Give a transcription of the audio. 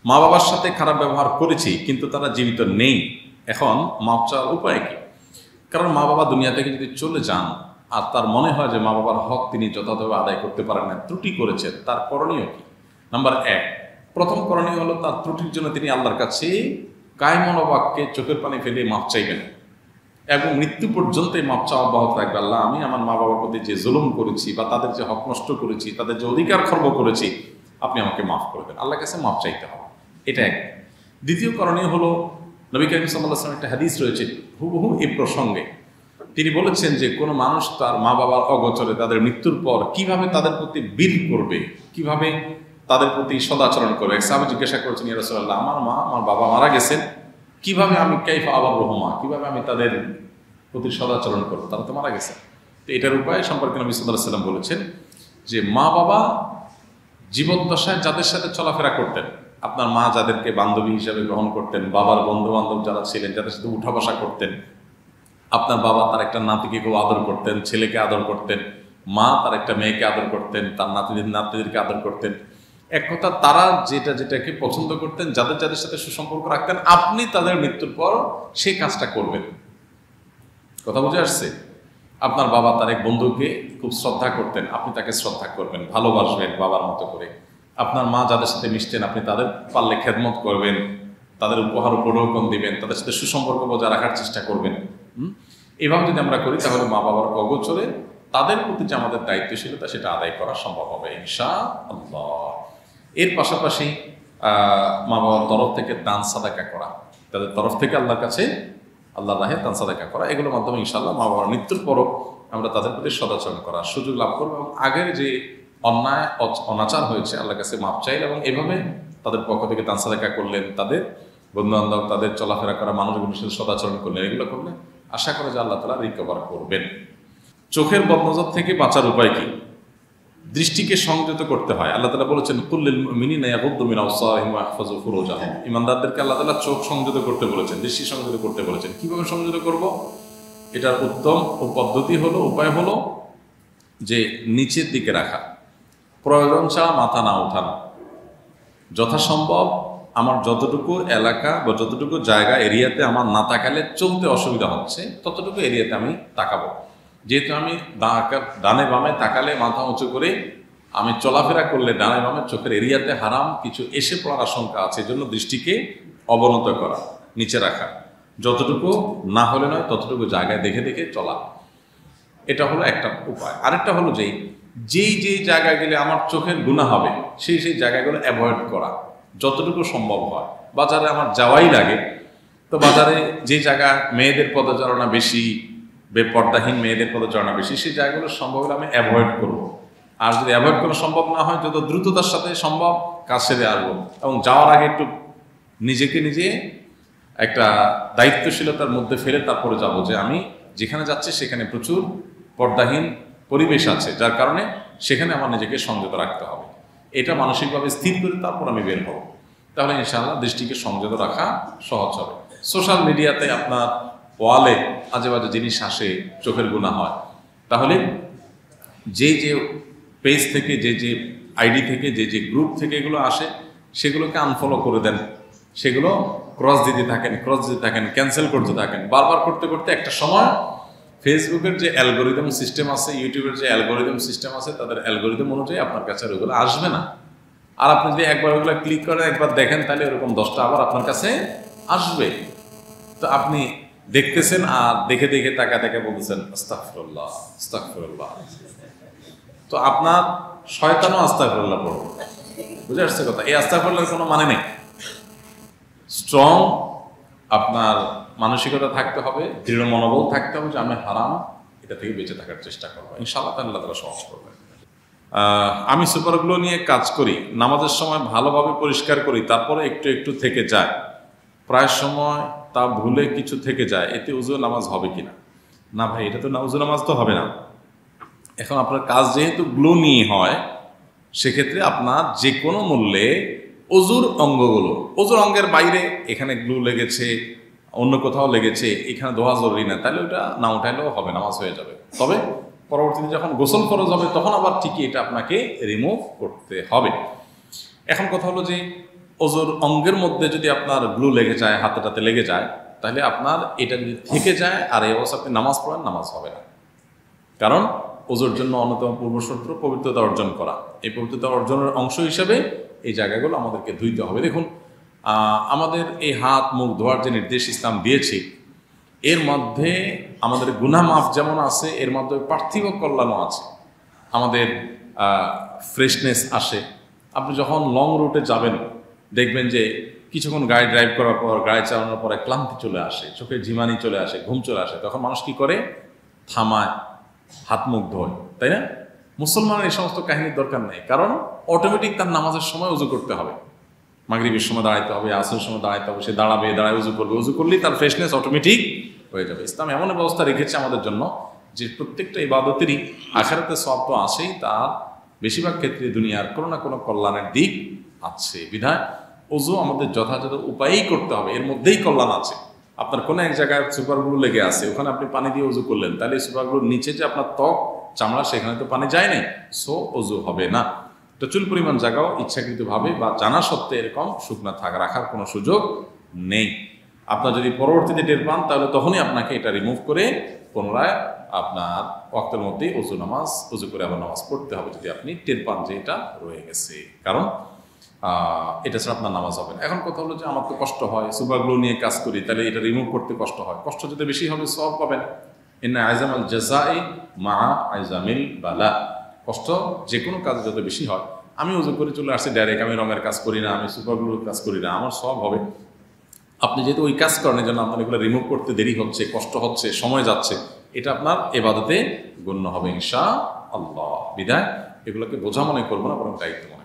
মা বাবার সাথে খারাপ ব্যবহার করেছি কিন্তু তারা জীবিত নেই, এখন মাপ চাওয়ার উপায় কি? কারণ মা বাবা দুনিয়া থেকে যদি চলে যান আর তার মনে হয় যে মা বাবার হক তিনি যথাযথভাবে আদায় করতে পারেন না, ত্রুটি করেছেন, তার করণীয় কি? নাম্বার 1, প্রথম করণীয় হলো তার ত্রুটির জন্য তিনি আল্লাহর কাছে কায়মনোবাক্যে চোখের পানি ফেলে মাপ চাইবেন এবং মৃত্যু পর্যন্ত এই মাপ চাওয়া অব্যাহত রাখবে। আল্লাহ, আমি আমার মা বাবার প্রতি যে জুলুম করেছি বা তাদের যে হক নষ্ট করেছি, তাদের যে অধিকার খর্ব করেছি, আপনি আমাকে মাফ করবেন। আল্লাহর কাছে মাপ চাইতে হবে, এটা এক। দ্বিতীয় করণীয় হলো, নবী করিম সাল্লাল্লাহু আলাইহি ওয়াসাল্লাম একটা হাদিস রয়েছে হুবহু এই প্রসঙ্গে। তিনি বলেছেন যে কোনো মানুষ তার মা বাবার অগোচরে তাদের মৃত্যুর পর কিভাবে তাদের প্রতি বীর করবে, কিভাবে তাদের প্রতি সদাচরণ করবে। এক সাহাবী জিজ্ঞাসা করেছেন, ইয়া রাসূলুল্লাহ, আমার মা আমার বাবা মারা গেছেন, কিভাবে আমি কাইফা আবার রহমা, কিভাবে আমি তাদের প্রতি সদাচরণ করবো, তারা তো মারা গেছে। তো এটার উপায় সম্পর্কে নবী সাল্লাল্লাহু আলাইহি ওয়াসাল্লাম বলেছেন যে মা বাবা জীবদ্দশায় যাদের সাথে চলাফেরা করতেন, আপনার মা যাদেরকে বান্ধবী হিসেবে গ্রহণ করতেন, বাবার বন্ধু বান্ধব যারা ছিলেন, যাদের সাথে উঠা বসা করতেন, আপনার বাবা তার একটা নাতিকে খুব আদর করতেন, ছেলেকে আদর করতেন, মা তার একটা মেয়েকে আদর করতেন, তার নাতিদেরকে আদর করতেন। এক কথা, তারা যেটাকে পছন্দ করতেন, যাদের সাথে সুসম্পর্ক রাখতেন, আপনি তাদের মৃত্যুর পর সেই কাজটা করবেন। কথা বুঝে আসছে? আপনার বাবা তার এক বন্ধুকে খুব শ্রদ্ধা করতেন, আপনি তাকে শ্রদ্ধা করবেন, ভালোবাসবেন বাবার মতো করে। আপনার মা যাদের সাথে মিশতেন, আপনি তাদের পারলে খেদমত করবেন, তাদের উপহার উপঢৌকন দিবেন, তাদের সাথে সুসম্পর্ক বজায় রাখার চেষ্টা করবেন। এভাবে যদি আমরা করি তাহলে মা বাবার অগোচরে তাদের প্রতি যে আমাদের দায়িত্বশীলতা সেটা আদায় করা সম্ভব হবে ইনশাআল্লাহ। এর পাশাপাশি মা বাবার তরফ থেকে দান সাদাকা করা, তাদের তরফ থেকে আল্লাহর কাছে আল্লাহর রাহে দান সাদাকা করা, এগুলোর মাধ্যমে ইনশাআল্লাহ মা বাবার মৃত্যুর পরও আমরা তাদের প্রতি সদাচরণ করার সুযোগ লাভ করবো এবং আগের যে অন্যায় অনাচার হয়েছে আল্লাহর কাছে মাপ চাইলে এবং এভাবে তাদের পক্ষ থেকে দান সাদাকা করলেন, তাদের বন্ধু-বান্ধব, তাদের চলাফেরা করা মানুষগুলোর সাথে সদাচরণ করলেন, এগুলো করলে আশা করে যে আল্লাহ তাআলা রিকভার করবেন। চোখের বদনজর থেকে বাঁচার উপায় কি? দৃষ্টিকে সংযত করতে হয়। আল্লাহ তাআলা বলেছেন, কুল্লিল মুমিনিনা ইয়াগুদ্দু মিন আবসারিহিম ওয়া ইয়াহফাযু ফুরুজাহুম। ঈমানদারদেরকে আল্লাহ তাআলা চোখ সংযত করতে বলেছেন, দৃষ্টি সংযত করতে বলেছেন। কিভাবে সংযত করব? এটার উত্তম পদ্ধতি হলো, উপায় হলো যে নিচের দিকে রাখা, প্রয়োজন ছাড়া মাথা না ওঠানো। যথাসম্ভব আমার যতটুকু এলাকা বা যতটুকু জায়গা এরিয়াতে আমার না তাকালে চলতে অসুবিধা হচ্ছে, ততটুকু এরিয়াতে আমি তাকাবো। যেহেতু আমি ডানে বামে তাকালে, মাথা উঁচু করে আমি চলাফেরা করলে ডানে বামে চোখের এরিয়াতে হারাম কিছু এসে পড়ার আশঙ্কা আছে, এজন্য দৃষ্টিকে অবনত করা, নিচে রাখা, যতটুকু না হলে নয় ততটুকু জায়গায় দেখে দেখে চলা। এটা হলো একটা উপায়। আরেকটা হলো যেই জায়গায় গেলে আমার চোখের গুনাহ হবে সেই জায়গাগুলো অ্যাভয়েড করা যতটুকু সম্ভব হয়। বাজারে আমার যাওয়াই লাগে, তো বাজারে যে জায়গা মেয়েদের পদচারণা বেশি, বেপর্দাহীন মেয়েদের পদচারণা বেশি, সেই জায়গাগুলো সম্ভব হলে আমি অ্যাভয়েড করব। আর যদি অ্যাভয়েড করা সম্ভব না হয়, যত দ্রুততার সাথে সম্ভব কাজ সেরে আসবো এবং যাওয়ার আগে একটু নিজেকে নিজে একটা দায়িত্বশীলতার মধ্যে ফেলে তারপরে যাব যে আমি যেখানে যাচ্ছি সেখানে প্রচুর পর্দাহীন পরিবেশ আছে, যার কারণে সেখানে আমার নিজেকে সংযত রাখতে হবে। এটা মানসিকভাবে স্থির করে তারপর আমি বের হব, তাহলে ইনশাআল্লাহ দৃষ্টিকে সংযত রাখা সহজ হবে। সোশ্যাল মিডিয়াতে আপনার ওয়ালে আজে বাজে জিনিস আসে, চোখের গুনাহ হয়, তাহলে যে পেজ থেকে, যে আইডি থেকে, যে গ্রুপ থেকে এগুলো আসে সেগুলোকে আনফলো করে দেন, সেগুলো ক্রস দিতে থাকেন, ক্যান্সেল করতে থাকেন। বারবার করতে করতে একটা সময় ফেসবুকের যে অ্যালগোরিদম সিস্টেম আছে, ইউটিউবের যে অ্যালগোরিদম সিস্টেম আছে, তাদের অ্যালগোরিদম অনুযায়ী আপনার কাছে ওগুলো আসবে না। আর আপনি যদি একবার ওগুলো ক্লিক করেন, একবার দেখেন, তাহলে এরকম 10টা আবার আপনার কাছে আসবে। তো আপনি দেখতেছেন আর দেখে দেখে তাকা বলতেছেন আস্তাগফিরুল্লাহ আস্তাগফিরুল্লাহ। তো আপনার শয়তানও আস্তাগফিরুল্লাহ পড়বে। বুঝে আসছে কথা? এই আস্তাগফিরুল্লাহর কোনো মানে নেই। স্ট্রং আপনার মানসিকতা থাকতে হবে, দৃঢ় মনোবল থাকতে হবে যে আমি হারাম এটা থেকে বেঁচে থাকার চেষ্টা করবো। ইনশাআল্লাহ আল্লাহ তাআলা সহজ করবেন। আমি সুপারগ্লো নিয়ে কাজ করি, নামাজের সময় ভালোভাবে পরিষ্কার করি, তারপরে একটু একটু থেকে যায়, প্রায় সময় তা ভুলে কিছু থেকে যায়, এতে উযু নামাজ হবে কিনা? না ভাই, এটা তো উযু নামাজ তো হবে না। এখন আপনার কাজ যেহেতু গ্লো নিয়ে হয়, সেক্ষেত্রে আপনার যে কোনো মূল্যে অজুর অঙ্গগুলো, অজুর অঙ্গের বাইরে এখানে গ্লু লেগেছে, অন্য কোথাও লেগেছে, এখানে ধোয়া জরুরি না, তাহলে ওটা না উঠাইলেও হবে, নামাজ হয়ে যাবে। তবে পরবর্তীতে যখন গোসল ফরজ হবে তখন আবার ঠিকই এটা আপনাকে রিমুভ করতে হবে। এখন কথা হলো যে ওজুর অঙ্গের মধ্যে যদি আপনার গ্লু লেগে যায়, হাতেটাতে লেগে যায়, তাহলে আপনার এটা যদি থেকে যায় আর এই অবস্থা আপনি নামাজ পড়েন, নামাজ হবে না। কারণ ওজুর জন্য অন্যতম পূর্বশর্ত পবিত্রতা অর্জন করা। এই পবিত্রতা অর্জনের অংশ হিসেবে এই জায়গাগুলো আমাদেরকে ধুইতে হবে। দেখুন, আমাদের এই হাত মুখ ধোয়ার যে নির্দেশ ইসলাম দিয়েছে, এর মধ্যে আমাদের গুনাহ মাফ যেমন আছে, এর মধ্যে পার্থিব কল্যাণও আছে। আমাদের ফ্রেশনেস আসে। আপনি যখন লং রুটে যাবেন, দেখবেন যে কিছুক্ষণ গাড়ি ড্রাইভ করার পর, গাড়ি চালানোর পরে ক্লান্তি চলে আসে, চোখে ঝিমানি চলে আসে, ঘুম চলে আসে। তখন মানুষ কি করে? থামায়, হাত মুখ ধোয়, তাই না? মুসলমানের এই সমস্ত কাহিনীর দরকার নেই, কারণ অটোমেটিক তার নামাজের সময় উজু করতে হবে। মাগরিবের সময় দাঁড়াইতে হবে, আসরের সময় দাঁড়াইতে হবে, সে দাঁড়াবে, দাঁড়ায় উজু করবে, উজু করলেই তার ফ্রেশনেস অটোমেটিক হয়ে যাবে। ইসলাম এমন ব্যবস্থা রেখেছে আমাদের জন্য যে প্রত্যেকটা ইবাদতেরই আখিরাতে সওয়াব তো আসেই, তার বেশিরভাগ ক্ষেত্রে দুনিয়ার কোনো না কোনো কল্যাণের দিক আছে। বিধায় উজু আমাদের যথাযথ উপায়েই করতে হবে, এর মধ্যেই কল্যাণ আছে। আপনার কোনো এক জায়গায় সুপারগুলো লেগে আছে, ওখানে আপনি পানি দিয়ে উজু করলেন, তাহলে সুপারগুলোর নিচে যে আপনার ত্বক, চামড়া, সেখানে তো পানি যায় নাই, সো উজু হবে না। প্রচুর পরিমাণ জায়গাও ইচ্ছাকৃতভাবে বা জানা সত্ত্বে এরকম শুকনা রাখার কোনো সুযোগ নেই। আপনার যদি পরবর্তীতে টের পান, তাহলে তখনই আপনাকে এটা রিমুভ করে পুনরায় আপনার ওয়াক্তের মধ্যেই উজু করে আবার নামাজ পড়তে হবে, যদি আপনি টের পান যে এটা রয়ে গেছে। কারণ এটা ছাড়া আপনার নামাজ হবে না। এখন কথা হলো যে আমার তো কষ্ট হয়, সুপারগুলো নিয়ে কাজ করি, তাহলে এটা রিমুভ করতে কষ্ট হয়। কষ্ট যদি বেশি হবে, সওয়াব পাবেন। ইন্না আইজামাল জাযাই মা আইজামিল বালা। কষ্ট যে কোনো কাজ যত বেশি হয়, আমি উজু করে চলে আসছি ডাইরেক্ট, আমি রঙের কাজ করি না, আমি সুপারগুলোর কাজ করি না, আমার সওয়াব হবে। আপনি যেহেতু ওই কাজ করেন, জন্য আপনার এগুলো রিমুভ করতে দেরি হচ্ছে, কষ্ট হচ্ছে, সময় যাচ্ছে, এটা আপনার ইবাদতে গণ্য হবে ইনশাআল্লাহ। বিধায় এগুলোকে বোঝা মনে করবো না, বরং দায়িত্ব মনে